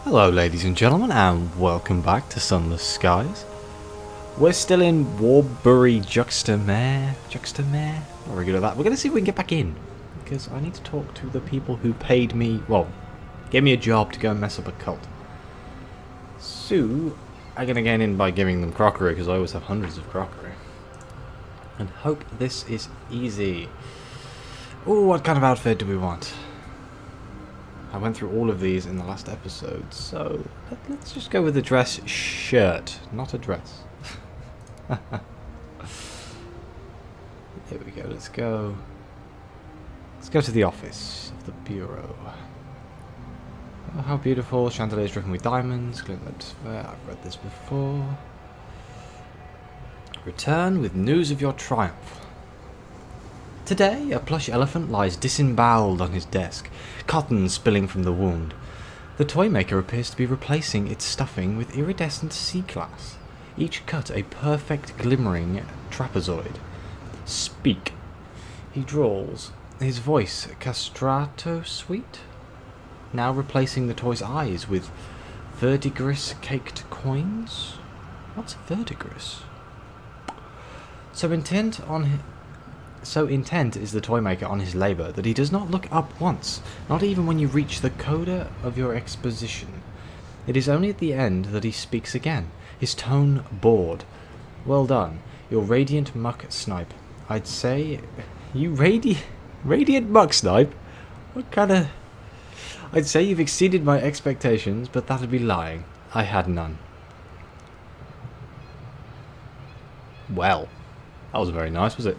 Hello ladies and gentlemen, and welcome back to Sunless Skies. We're still in Worlebury-juxta-Mare. Juxta-Mare? Not very good at that. We're going to see if we can get back in, because I need to talk to the people who paid me, well, gave me a job to go and mess up a cult. So, I'm going to get in by giving them crockery, because I always have hundreds of crockery. And hope this is easy. Oh, what kind of outfit do we want? I went through all of these in the last episode, so let's just go with the dress shirt, not a dress. Here we go, let's go to the office of the bureau. Oh, how beautiful, chandeliers driven with diamonds, I've read this before. Return with news of your triumph. Today, a plush elephant lies disemboweled on his desk, cotton spilling from the wound. The toy maker appears to be replacing its stuffing with iridescent C-class, each cut a perfect glimmering trapezoid. Speak. He drawls, his voice castrato-sweet, now replacing the toy's eyes with verdigris caked coins? What's verdigris? So intent is the toy maker on his labour that he does not look up once, not even when you reach the coda of your exposition. It is only at the end that he speaks again, his tone bored. Well done, your radiant muck snipe. I'd say... You radiant muck snipe? What kind of... I'd say you've exceeded my expectations, but that'd be lying. I had none. Well, that was very nice, was it?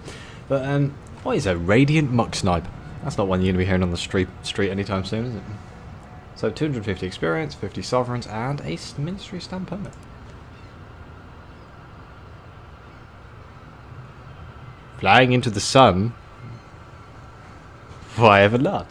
But, what is a radiant muck snipe? That's not one you're going to be hearing on the street anytime soon, is it? So, 250 experience, 50 sovereigns, and a ministry stamp permit. Flying into the sun? Why ever not?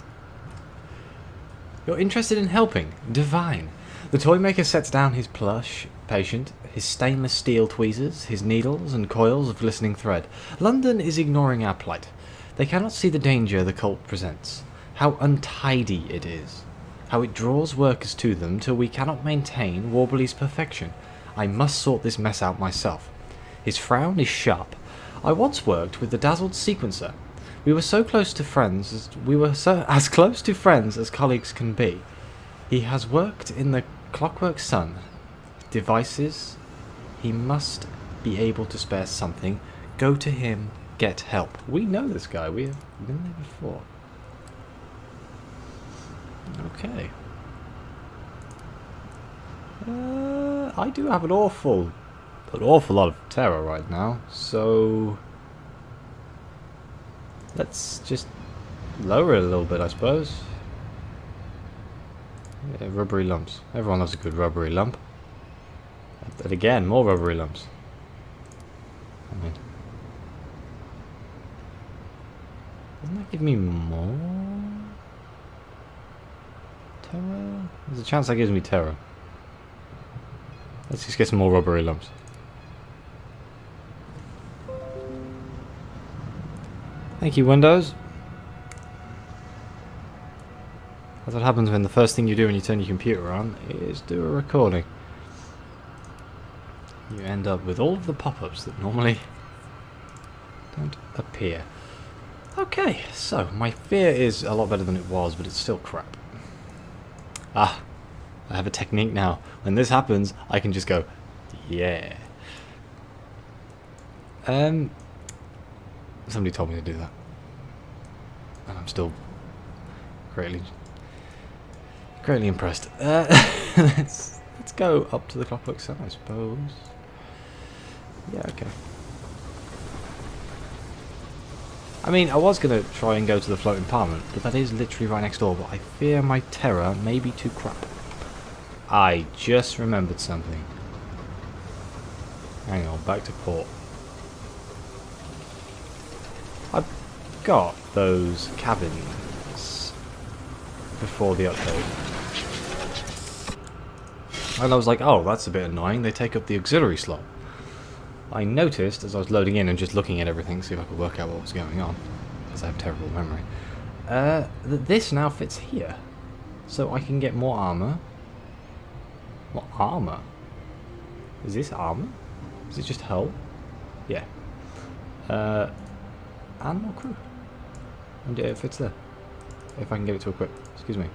You're interested in helping? Divine. The toy maker sets down his plush patient, his stainless steel tweezers, his needles and coils of glistening thread. London is ignoring our plight. They cannot see the danger the cult presents. How untidy it is. How it draws workers to them till we cannot maintain Warbley's perfection. I must sort this mess out myself. His frown is sharp. I once worked with the dazzled sequencer. We were so close to friends as close to friends as colleagues can be. He has worked in the Clockwork Sun. Devices. He must be able to spare something. Go to him. Get help. We know this guy. We have been there before. Okay. I do have an awful lot of terror right now. So let's just lower it a little bit, I suppose. Yeah, rubbery lumps. Everyone loves a good rubbery lump. But again, more rubbery lumps. I mean, doesn't that give me more terror? There's a chance that gives me terror. Let's just get some more rubbery lumps. Thank you, Windows. That's what happens when the first thing you do when you turn your computer on is do a recording. You end up with all of the pop-ups that normally don't appear. Okay, so my fear is a lot better than it was, but it's still crap. Ah, I have a technique now. When this happens, I can just go, yeah. Somebody told me to do that. And I'm still greatly impressed. Let's go up to the Clockwork Sun, I suppose. Yeah, okay. I mean, I was going to try and go to the floating parliament, but that is literally right next door, but I fear my terror may be too crap. I just remembered something. Hang on, back to port. I've got those cabins before the update. And I was like, oh, that's a bit annoying. They take up the auxiliary slot. I noticed as I was loading in and just looking at everything, see if I could work out what was going on, because I have terrible memory, that this now fits here. So I can get more armor, What armor? Is this armor? Is it just hull? Yeah. And more crew. And it fits there. If I can get it to equip. Excuse me.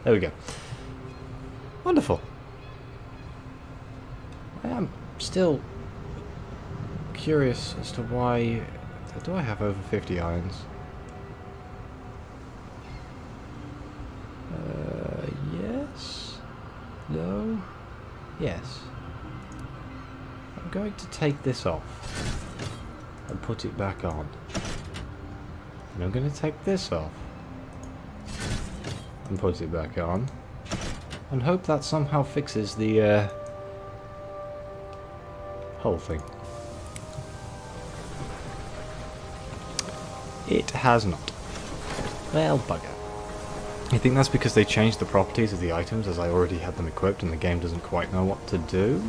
There we go. Wonderful. I am still curious as to why... Do I have over 50 irons? Yes? No? Yes. I'm going to take this off and put it back on. And I'm going to take this off and put it back on and hope that somehow fixes the whole thing. It has not. Well, bugger. I think that's because they changed the properties of the items as I already had them equipped and the game doesn't quite know what to do.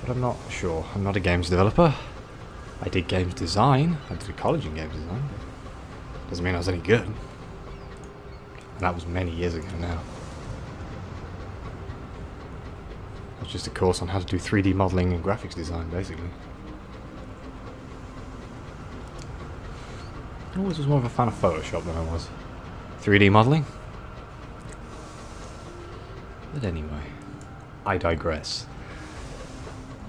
But I'm not sure. I'm not a games developer. I did games design. I did a college in games design. Doesn't mean I was any good. And that was many years ago now. It was just a course on how to do 3D modelling and graphics design, basically. I always was more of a fan of Photoshop than I was 3D modelling. But anyway, I digress.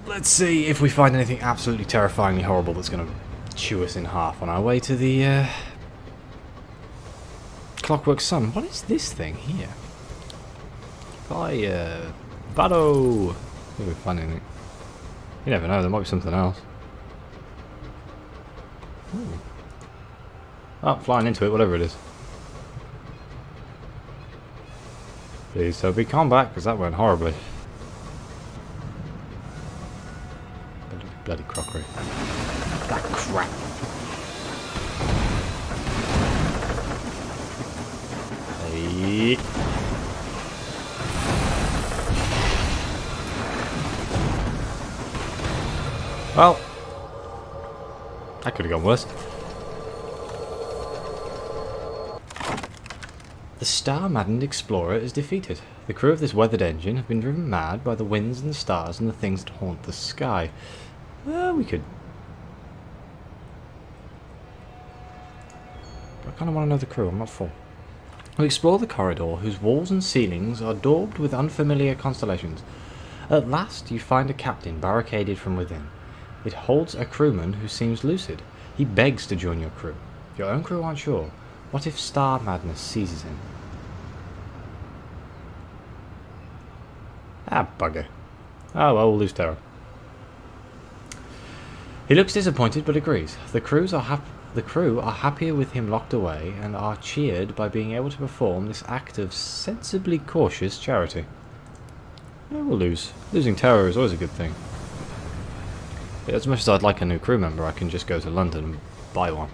Let's see if we find anything absolutely terrifyingly horrible that's going to chew us in half on our way to the Clockwork Sun. What is this thing here? Bado! Maybe we find anything. You never know, there might be something else. Ooh. Oh, flying into it, whatever it is. Please, Toby, come back, because that went horribly. Bloody crockery. That crap. Hey. Well, that could have gone worse. The star-maddened explorer is defeated. The crew of this weathered engine have been driven mad by the winds and the stars and the things that haunt the sky. Well, we could... I kind of want to know the crew, I'm not full. We explore the corridor whose walls and ceilings are daubed with unfamiliar constellations. At last you find a captain barricaded from within. It holds a crewman who seems lucid. He begs to join your crew. Your own crew aren't sure. What if star madness seizes him? Ah, bugger. Oh well, we'll lose terror. He looks disappointed but agrees. The crew are happier with him locked away and are cheered by being able to perform this act of sensibly cautious charity. Yeah, we'll lose. Losing terror is always a good thing. As much as I'd like a new crew member, I can just go to London and buy one.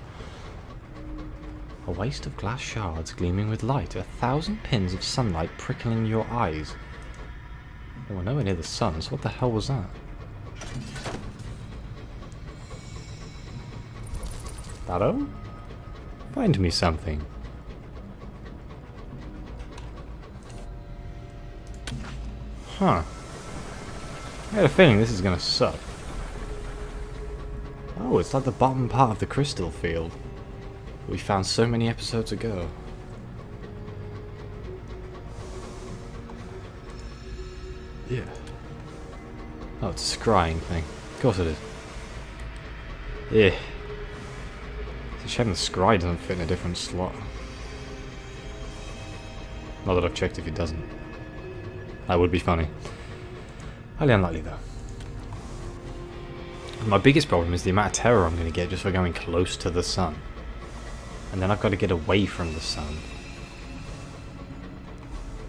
A waste of glass shards gleaming with light, 1,000 pins of sunlight prickling your eyes. Oh, we're nowhere near the sun, so what the hell was that? Hello? Find me something. Huh. I had a feeling this is gonna suck. Oh, it's like the bottom part of the crystal field we found so many episodes ago. Yeah. Oh, it's a scrying thing. Of course it is. Yeah. It's a shame the scry doesn't fit in a different slot. Not that I've checked if it doesn't. That would be funny. Highly unlikely though. My biggest problem is the amount of terror I'm going to get just for going close to the sun. And then I've got to get away from the sun.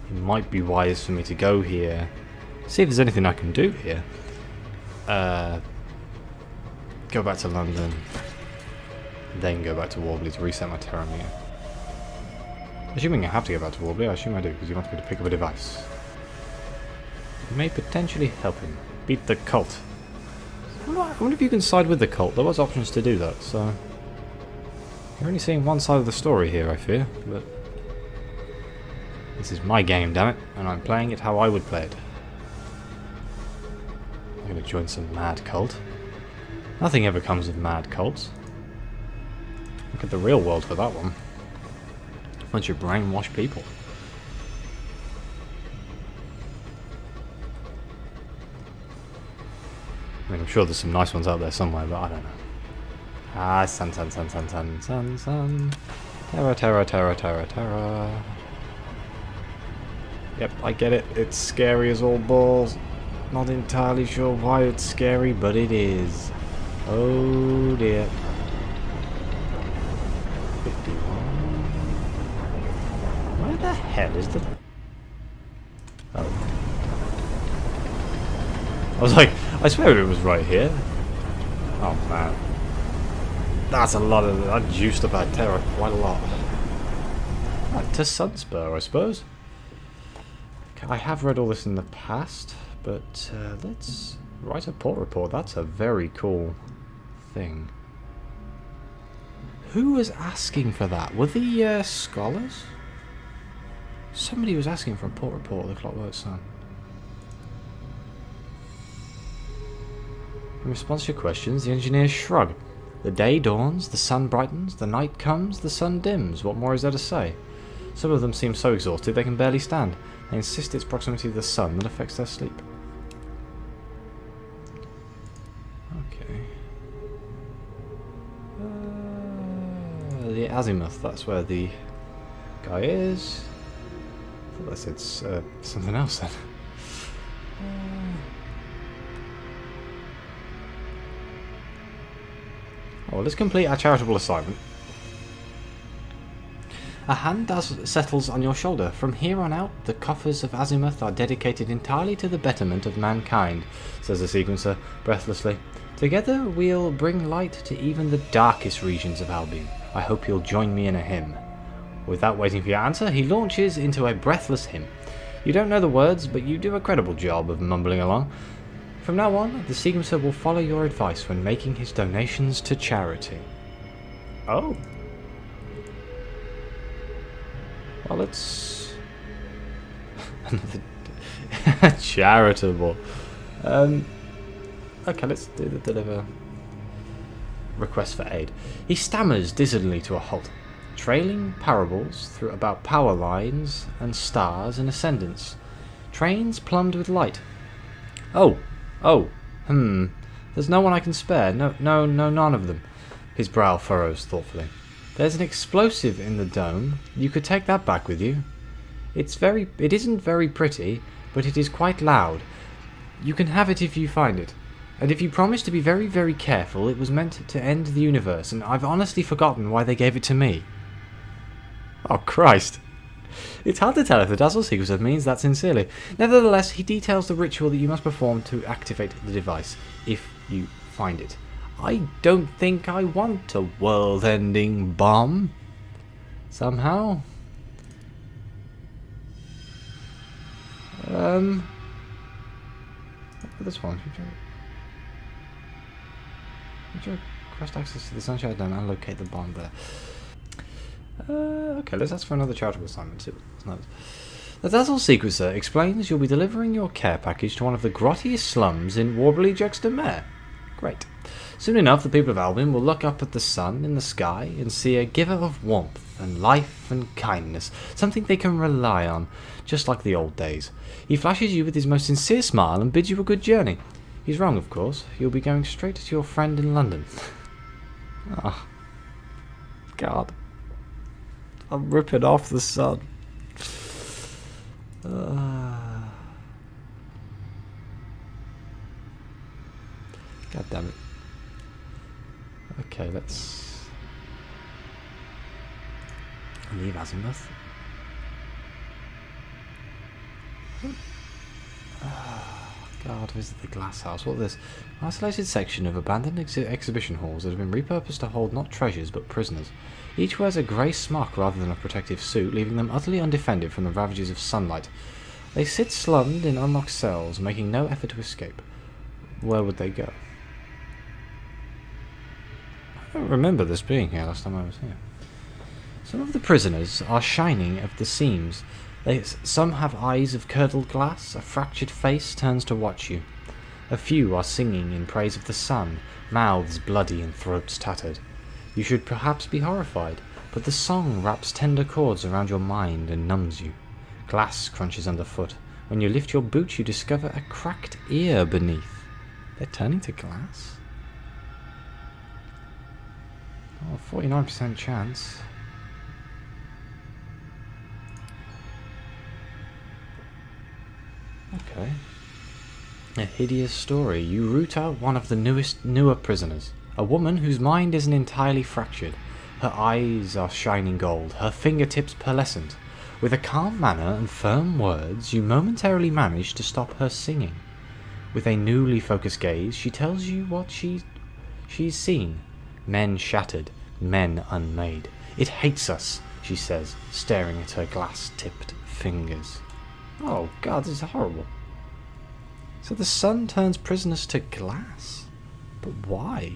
It might be wise for me to go here. See if there's anything I can do here. Go back to London. Then go back to Worlebury to reset my terror meter. Assuming I have to go back to Worlebury, I assume I do, because he wants me to pick up a device. It may potentially help him. Beat the cult. I wonder if you can side with the cult. There was options to do that, so... You're only seeing one side of the story here, I fear, but... This is my game, damn it, and I'm playing it how I would play it. I'm going to join some mad cult. Nothing ever comes of mad cults. Look at the real world for that one. Bunch of brainwashed people. I mean, I'm sure there's some nice ones out there somewhere, but I don't know. Ah, sun. Terror. Yep, I get it. It's scary as all balls. Not entirely sure why it's scary, but it is. Oh dear. 51. Where the hell is the... Oh. I was like, I swear it was right here. Oh man. That's a lot of... I juiced up that terror quite a lot. Right, to Sunspur, I suppose. I have read all this in the past, but let's write a port report. That's a very cool thing. Who was asking for that? Were the scholars? Somebody was asking for a port report of the Clockwork Sun. In response to your questions, the engineers shrug. The day dawns, the sun brightens, the night comes, the sun dims. What more is there to say? Some of them seem so exhausted they can barely stand. They insist it's proximity to the sun that affects their sleep. Okay. The azimuth, that's where the guy is. I thought that said something else then. Oh, well, let's complete our charitable assignment. A hand settles on your shoulder. From here on out, the coffers of Azimuth are dedicated entirely to the betterment of mankind, says the sequencer, breathlessly. Together we'll bring light to even the darkest regions of Albion. I hope you'll join me in a hymn. Without waiting for your answer, he launches into a breathless hymn. You don't know the words, but you do a credible job of mumbling along. From now on, the sequencer will follow your advice when making his donations to charity. Oh. Well, it's another charitable. Okay, let's do the deliver request for aid. He stammers dizzily to a halt, trailing parables through about power lines and stars in ascendance. Trains plumbed with light. Oh, There's no one I can spare. No, none of them. His brow furrows thoughtfully. There's an explosive in the dome. You could take that back with you. It isn't very pretty, but it is quite loud. You can have it if you find it. And if you promise to be very, very careful, it was meant to end the universe, and I've honestly forgotten why they gave it to me. Oh, Christ. It's hard to tell if the dazzle sequencer means that sincerely. Nevertheless, he details the ritual that you must perform to activate the device, if you find it. I don't think I want a world-ending bomb. Somehow. Look at this one. Would you request access to the Sunshine Dome and locate the bomb there? Okay, let's ask for another charitable assignment too. The dazzle sequencer explains you'll be delivering your care package to one of the grottiest slums in Worlebury-juxta-Mare. Great. Soon enough, the people of Albion will look up at the sun in the sky and see a giver of warmth and life and kindness, something they can rely on, just like the old days. He flashes you with his most sincere smile and bids you a good journey. He's wrong, of course. You'll be going straight to your friend in London. Oh, God. I'm ripping off the sun. God damn it. Okay, let's leave Azimuth. God, visit the glass house. What is this? An isolated section of abandoned exhibition halls that have been repurposed to hold not treasures but prisoners. Each wears a grey smock rather than a protective suit, leaving them utterly undefended from the ravages of sunlight. They sit slummed in unlocked cells, making no effort to escape. Where would they go? I don't remember this being here last time I was here. Some of the prisoners are shining at the seams. Some have eyes of curdled glass, a fractured face turns to watch you. A few are singing in praise of the sun, mouths bloody and throats tattered. You should perhaps be horrified, but the song wraps tender cords around your mind and numbs you. Glass crunches underfoot. When you lift your boot, you discover a cracked ear beneath. They're turning to glass? Oh, 49% chance. Okay. A hideous story. You root out one of the newer prisoners. A woman whose mind isn't entirely fractured. Her eyes are shining gold, her fingertips pearlescent. With a calm manner and firm words, you momentarily manage to stop her singing. With a newly focused gaze, she tells you what she's seen. Men shattered, men unmade. It hates us, she says, staring at her glass-tipped fingers. Oh god, this is horrible. So the sun turns prisoners to glass? But why?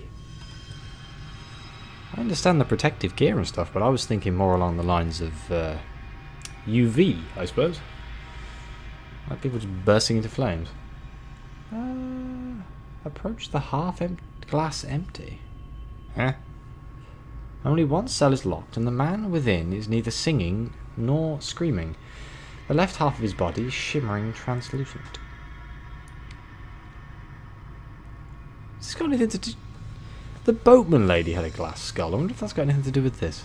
I understand the protective gear and stuff, but I was thinking more along the lines of UV, I suppose. Like people just bursting into flames. Approach the glass empty. Huh? Only one cell is locked, and the man within is neither singing nor screaming. The left half of his body is shimmering translucent. Has this got anything to do... The boatman lady had a glass skull. I wonder if that's got anything to do with this.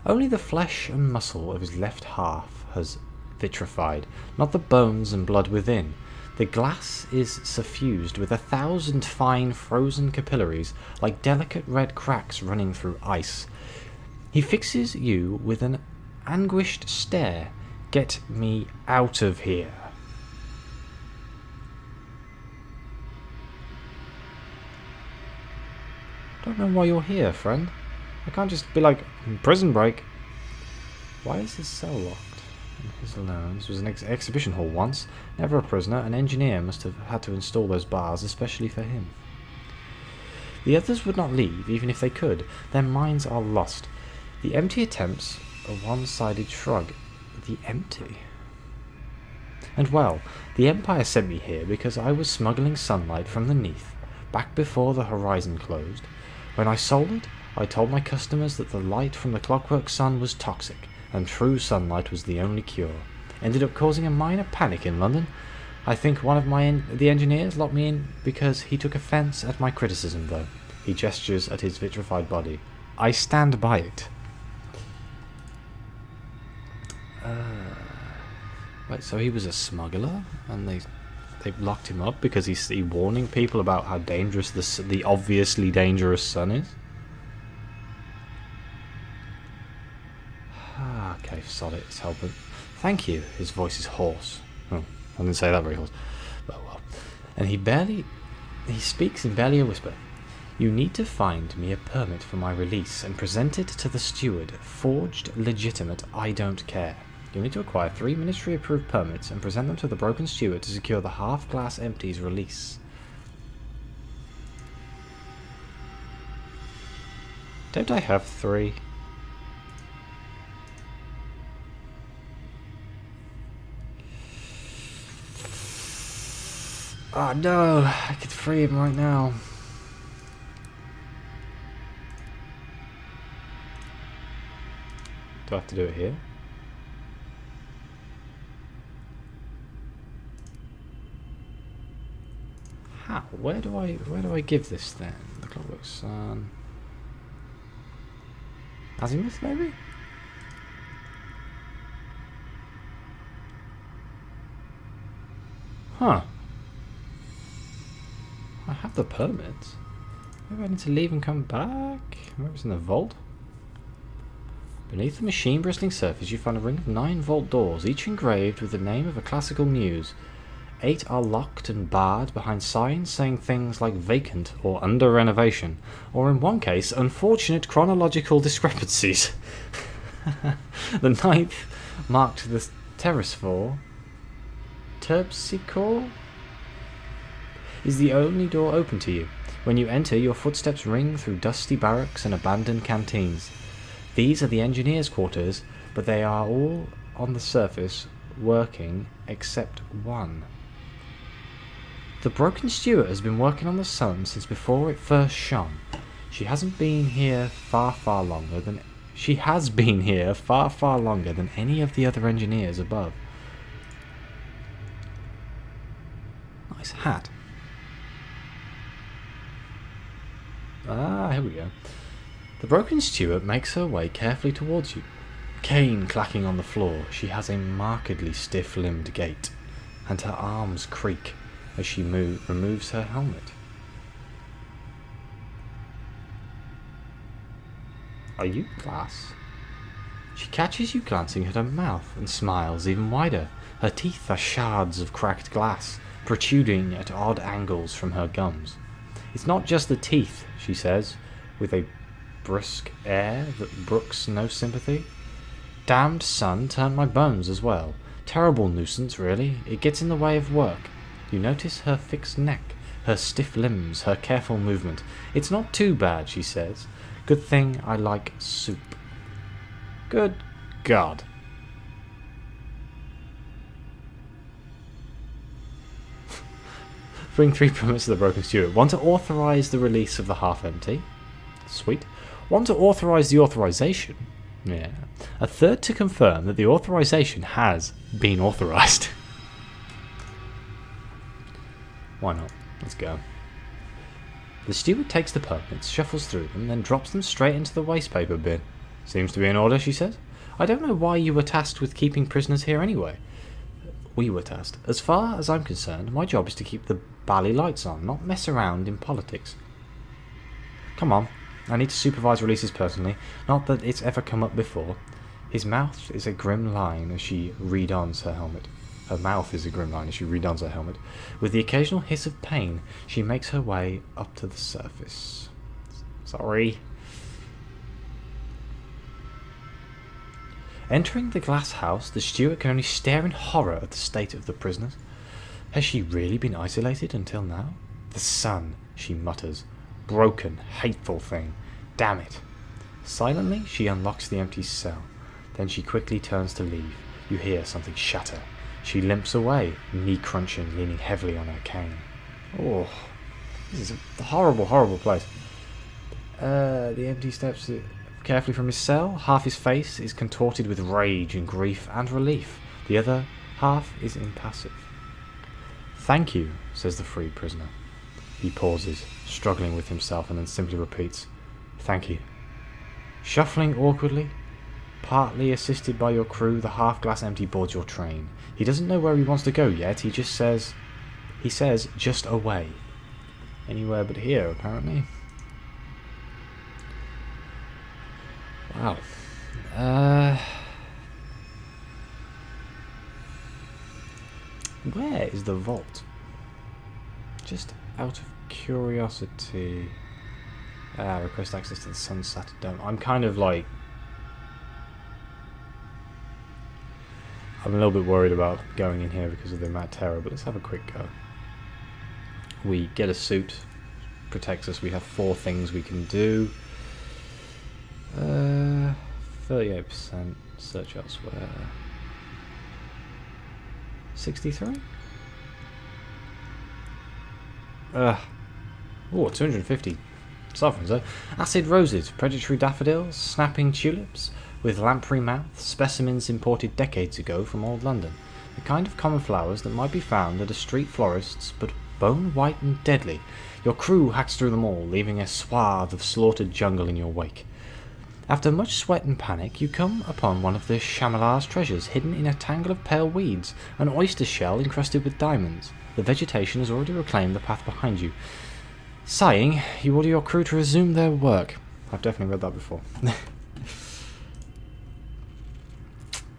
Only the flesh and muscle of his left half has vitrified, not the bones and blood within. The glass is suffused with 1,000 fine frozen capillaries, like delicate red cracks running through ice. He fixes you with an anguished stare. Get me out of here. Don't know why you're here, friend. I can't just be like, prison break. Why is this cell locked? His alone. This was an exhibition hall once. Never a prisoner. An engineer must have had to install those bars, especially for him. The others would not leave, even if they could. Their minds are lost. The empty attempts a one-sided shrug. The empty. And well, the Empire sent me here because I was smuggling sunlight from the Neath, back before the horizon closed. When I sold it, I told my customers that the light from the clockwork sun was toxic, and true sunlight was the only cure. Ended up causing a minor panic in London. I think one of the engineers locked me in because he took offence at my criticism, though. He gestures at his vitrified body. I stand by it. Wait, so he was a smuggler, and they locked him up because he's warning people about how dangerous the obviously dangerous sun is? Okay, solid, it's helping. Thank you. His voice is hoarse. Oh, I didn't say that very hoarse. But well. And he speaks in barely a whisper. You need to find me a permit for my release and present it to the steward. Forged, legitimate, I don't care. You'll need to acquire 3 ministry-approved permits and present them to the broken steward to secure the half-glass empty's release. Don't I have 3? Oh no, I could free him right now. Do I have to do it here? How? Where do I give this then? The clockwork sun. Azimuth maybe? Huh. I have the permits. Maybe I need to leave and come back? Maybe it's in the vault? Beneath the machine-bristling surface you find a ring of 9 vault doors, each engraved with the name of a classical muse. 8 are locked and barred behind signs saying things like vacant or under renovation, or in one case, unfortunate chronological discrepancies. The 9th marked the terrace for Terpsichore is the only door open to you. When you enter, your footsteps ring through dusty barracks and abandoned canteens. These are the engineers' quarters, but they are all on the surface working except one. The broken steward has been working on the sun since before it first shone. She has been here far longer than any of the other engineers above. Nice hat. Ah, here we go. The broken steward makes her way carefully towards you. Cane clacking on the floor, she has a markedly stiff-limbed gait, and her arms creak as she removes her helmet. Are you glass? She catches you glancing at her mouth and smiles even wider. Her teeth are shards of cracked glass, protruding at odd angles from her gums. It's not just the teeth, she says, with a brusque air that brooks no sympathy. Damned sun turned my bones as well. Terrible nuisance, really. It gets in the way of work. You notice her fixed neck, her stiff limbs, her careful movement. It's not too bad, she says. Good thing I like soup. Good God. Bring 3 permits to the broken steward. 1 to authorise the release of the half-empty. Sweet. 1 to authorise the authorisation. Yeah. A 3rd to confirm that the authorisation has been authorised. Why not? Let's go. The steward takes the permits, shuffles through them, then drops them straight into the wastepaper bin. Seems to be in order, she says. I don't know why you were tasked with keeping prisoners here anyway. We were tasked. As far as I'm concerned, my job is to keep the bally lights on, not mess around in politics. Come on. I need to supervise releases personally. Not that it's ever come up before. His mouth is a grim line as she redons her helmet. Her mouth is a grim line as she redons her helmet. With the occasional hiss of pain, she makes her way up to the surface. Sorry. Entering the glass house, the steward can only stare in horror at the state of the prisoners. Has she really been isolated until now? The sun, she mutters. Broken, hateful thing. Damn it. Silently, she unlocks the empty cell. Then she quickly turns to leave. You hear something shatter. She limps away, knee-crunching, leaning heavily on her cane. Oh, this is a horrible, horrible place. The empty steps carefully from his cell. Half his face is contorted with rage and grief and relief. The other half is impassive. Thank you, says the freed prisoner. He pauses, struggling with himself, and then simply repeats, thank you. Shuffling awkwardly, partly assisted by your crew, the half-glass empty boards your train. He doesn't know where he wants to go yet, he says, just away. Anywhere but here, apparently. Wow. Where is the vault? Just out of curiosity. Request access to the Sunset Dome. I'm kind of like... I'm a little bit worried about going in here because of the amount of terror, but let's have a quick go. We get a suit. Protects us. We have 4 things we can do. 38%. Search elsewhere. 63? Oh, 250 sovereigns, eh? Acid roses, predatory daffodils, snapping tulips, with lamprey mouths, specimens imported decades ago from old London. The kind of common flowers that might be found at a street florist's, but bone white and deadly. Your crew hacks through them all, leaving a swath of slaughtered jungle in your wake. After much sweat and panic, you come upon one of the Shamalar's treasures, hidden in a tangle of pale weeds, an oyster shell encrusted with diamonds. The vegetation has already reclaimed the path behind you. Sighing, you order your crew to resume their work. I've definitely read that before.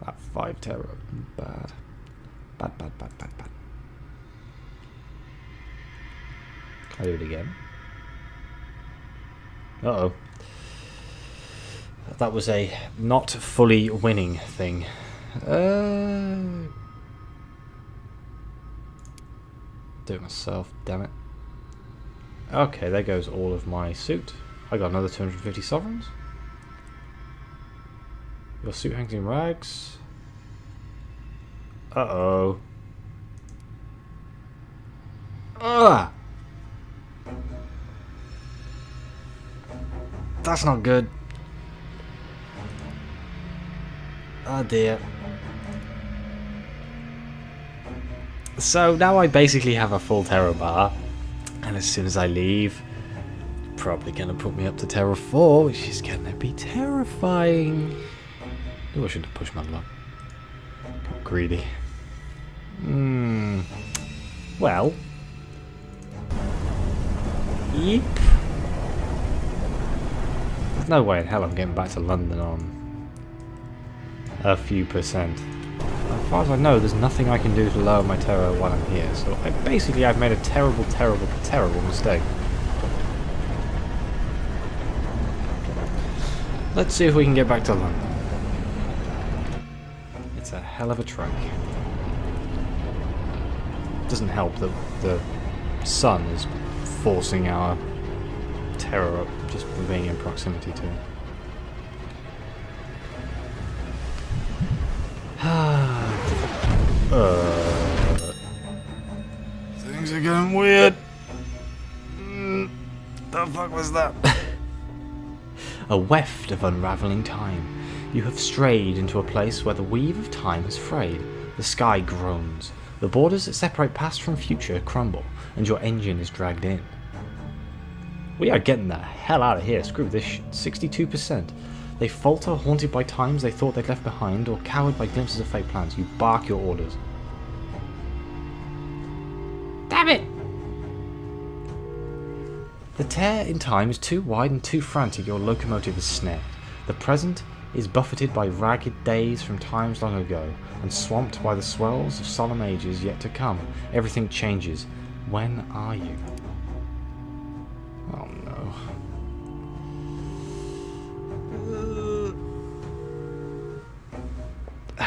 That 5 terror. Bad. Bad. Can I do it again? Uh-oh. That was a not fully winning thing. Do it myself, damn it. Okay, there goes all of my suit. I got another 250 sovereigns. Your suit hangs in rags. Uh-oh. Ugh! That's not good. Oh dear. So now I basically have a full terror bar, and as soon as I leave, probably gonna put me up to terror 4, which is gonna be terrifying. Oh, I should have pushed my luck. Got greedy. Well. Yep. There's no way in hell I'm getting back to London on a few percent. As far as I know, there's nothing I can do to lower my terror while I'm here, so I've made a terrible, terrible, terrible mistake. Let's see if we can get back to London. It's a hell of a trek. Doesn't help that the sun is forcing our terror up just for being in proximity to it. Things are getting weird. The fuck was that? A weft of unravelling time. You have strayed into a place where the weave of time has frayed. The sky groans. The borders that separate past from future crumble, and your engine is dragged in. We are getting the hell out of here. Screw this shit. 62%. They falter, haunted by times they thought they'd left behind, or cowed by glimpses of fate plans. You bark your orders. Damn it! The tear in time is too wide and too frantic, your locomotive is snared. The present is buffeted by ragged days from times long ago, and swamped by the swells of solemn ages yet to come. Everything changes. When are you? Oh no.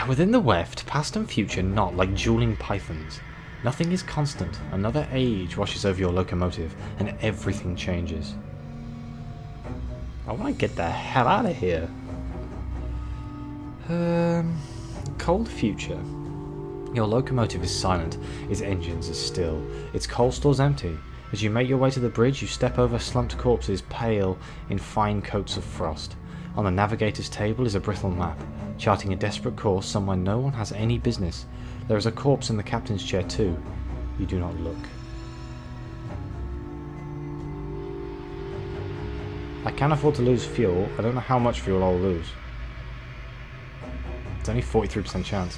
Within the weft, past and future knot like dueling pythons. Nothing is constant. Another age washes over your locomotive, and everything changes. I want to get the hell out of here. Cold future. Your locomotive is silent, its engines are still, its coal stores empty. As you make your way to the bridge, you step over slumped corpses pale in fine coats of frost. On the navigator's table is a brittle map, charting a desperate course somewhere no one has any business. There is a corpse in the captain's chair too. You do not look. I can't afford to lose fuel. I don't know how much fuel I'll lose. It's only 43% chance.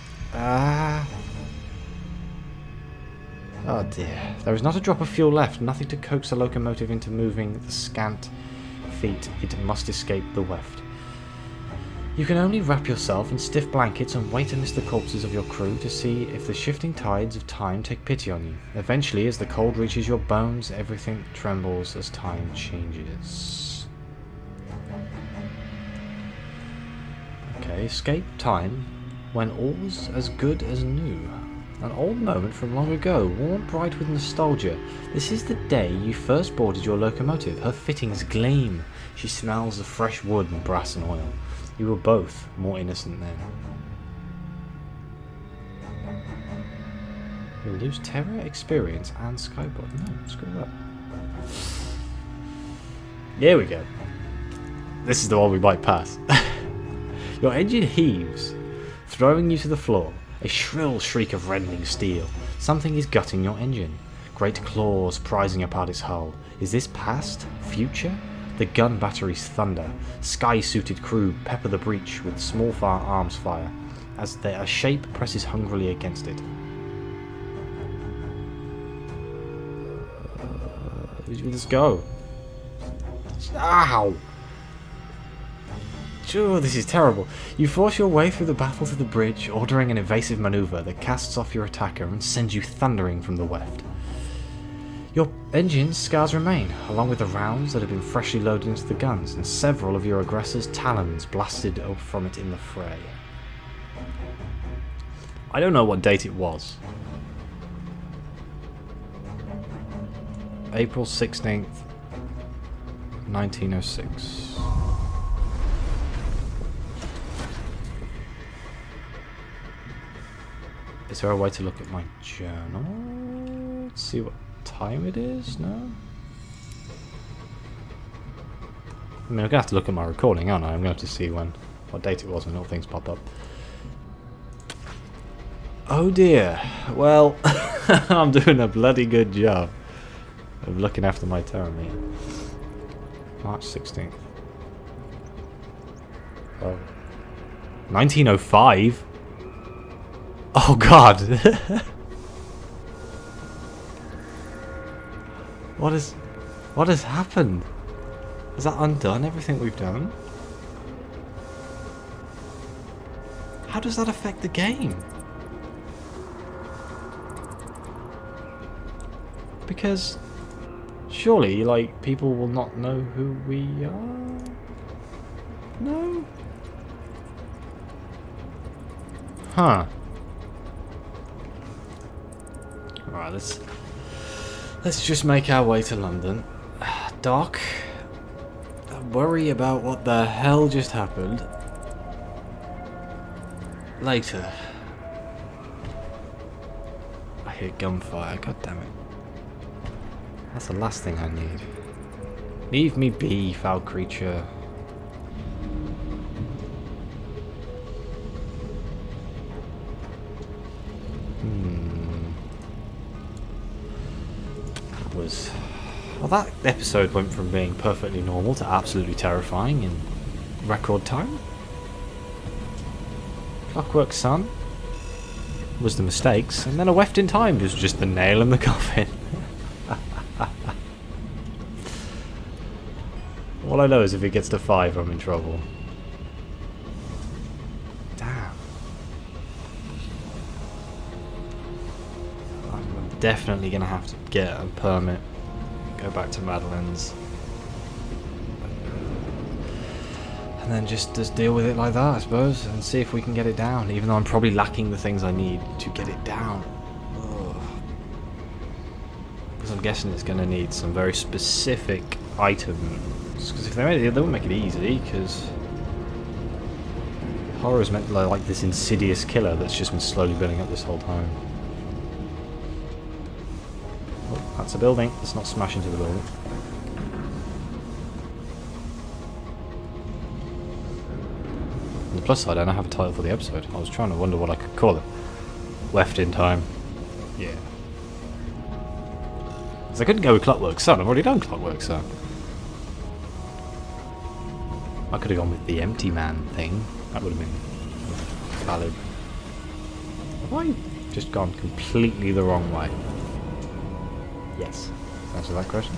Oh dear. There is not a drop of fuel left. Nothing to coax the locomotive into moving the scant feet. It must escape the weft. You can only wrap yourself in stiff blankets and wait amidst the corpses of your crew to see if the shifting tides of time take pity on you. Eventually, as the cold reaches your bones, everything trembles as time changes. Okay, escape time when all's as good as new. An old moment from long ago, worn bright with nostalgia. This is the day you first boarded your locomotive. Her fittings gleam. She smells of fresh wood and brass and oil. You were both more innocent then. You'll lose terror, experience, and skyboard. No, screw that. Here we go. This is the one we might pass. Your engine heaves, throwing you to the floor. A shrill shriek of rending steel. Something is gutting your engine. Great claws prizing apart its hull. Is this past? Future? The gun batteries thunder. Sky-suited crew pepper the breach with small arms fire, as a shape presses hungrily against it. Let's go. Ow! Oh, this is terrible. You force your way through the battle to the bridge, ordering an evasive maneuver that casts off your attacker and sends you thundering from the weft. Your engine's scars remain, along with the rounds that have been freshly loaded into the guns, and several of your aggressor's talons blasted up from it in the fray. I don't know what date it was. April 16th, 1906. Is there a way to look at my journal? Let's see what time it is now. I mean, I'm going to have to look at my recording, aren't I? I'm going to have to see what date it was when little things pop up. Oh dear. Well, I'm doing a bloody good job of looking after my thermometer. March 16th. Oh. 1905? Oh god. What has happened? Has that undone everything we've done? How does that affect the game? Because surely, like, people will not know who we are? No? Huh. Right, let's just make our way to London. Doc, worry about what the hell just happened later. I hear gunfire, god damn it. That's the last thing I need. Leave me be, foul creature. Well, that episode went from being perfectly normal to absolutely terrifying in record time. Clockwork Sun was the mistakes, and then a Weft in Time was just the nail in the coffin. All I know is if it gets to 5, I'm in trouble. Damn. I'm definitely going to have to get a permit. Go back to Madeline's. And then just deal with it like that, I suppose, and see if we can get it down, even though I'm probably lacking the things I need to get it down. Because I'm guessing it's going to need some very specific items. Because if they made it, they wouldn't make it easy, because horror is meant to be like this insidious killer that's just been slowly building up this whole time. Oh, that's a building. Let's not smash into the building. On the plus side, I now have a title for the episode. I was trying to wonder what I could call it. Weft in Time. Yeah. Because I couldn't go with Clockwork Sun. I've already done Clockwork Sun. I could have gone with the Empty Man thing. That would have been valid. Have I just gone completely the wrong way? Yes. Answer that question.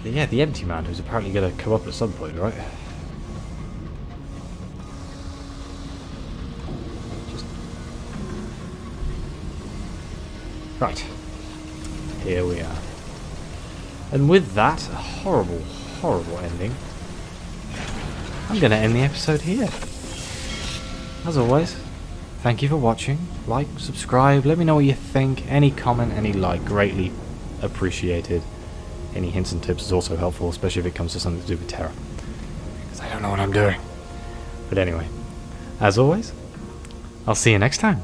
Yeah, the Empty Man, who's apparently going to come up at some point, right? Right. Here we are. And with that, a horrible, horrible ending, I'm going to end the episode here. As always, thank you for watching. Like, subscribe, let me know what you think. Any comment, any like, greatly appreciated. Any hints and tips is also helpful, especially if it comes to something to do with terror. Because I don't know what I'm doing. But anyway, as always, I'll see you next time.